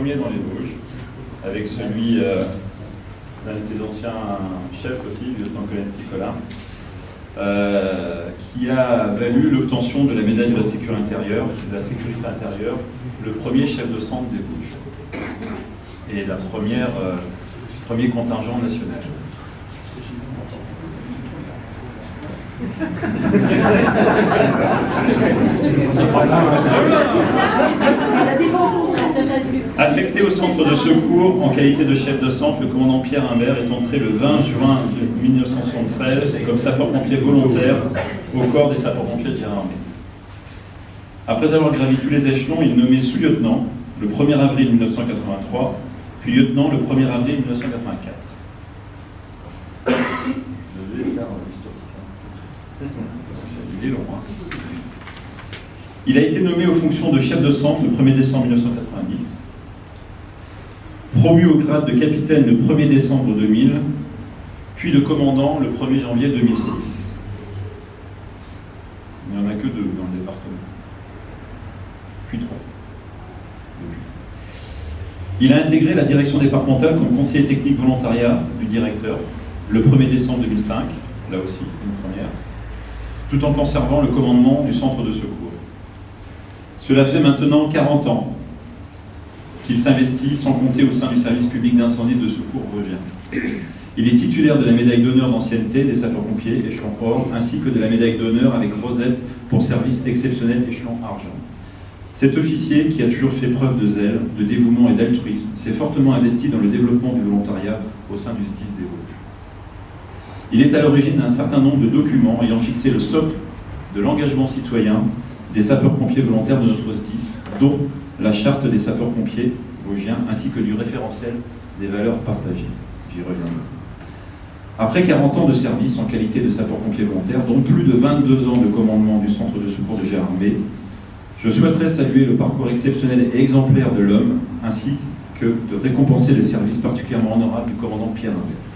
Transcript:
premier dans les Vosges, avec celui d'un de tes anciens chefs aussi, le lieutenant Colin, qui a valu l'obtention de la médaille de la sécurité intérieure, le premier chef de centre des Vosges, et la premier contingent national. Affecté au centre de secours en qualité de chef de centre, le commandant Pierre Imbert est entré le 20 juin 1973 comme sapeur-pompier volontaire au corps des sapeurs-pompiers de Gérardmer. Après avoir gravi tous les échelons, il est nommé sous-lieutenant le 1er avril 1983, puis lieutenant le 1er avril 1984. Je vais faire l'historique. Il est long, hein. Il a été nommé aux fonctions de chef de centre le 1er décembre 1990, promu au grade de capitaine le 1er décembre 2000, puis de commandant le 1er janvier 2006. Il n'y en a que 2 dans le département, puis 3. Il a intégré la direction départementale comme conseiller technique volontariat du directeur le 1er décembre 2005, là aussi une première, tout en conservant le commandement du centre de secours. Cela fait maintenant 40 ans qu'il s'investit sans compter au sein du service public d'incendie et de secours vosgien. Il est titulaire de la médaille d'honneur d'ancienneté des sapeurs-pompiers échelon or, ainsi que de la médaille d'honneur avec rosette pour service exceptionnel échelon argent. Cet officier, qui a toujours fait preuve de zèle, de dévouement et d'altruisme, s'est fortement investi dans le développement du volontariat au sein du SDIS des Vosges. Il est à l'origine d'un certain nombre de documents ayant fixé le socle de l'engagement citoyen des sapeurs-pompiers volontaires de notre SDIS, dont la charte des sapeurs-pompiers vosgiens, ainsi que du référentiel des valeurs partagées. J'y reviendrai. Après 40 ans de service en qualité de sapeur-pompier volontaire, dont plus de 22 ans de commandement du centre de secours de Gérardmer, je souhaiterais saluer le parcours exceptionnel et exemplaire de l'homme, ainsi que de récompenser le service particulièrement honorable du commandant Pierre Imbert.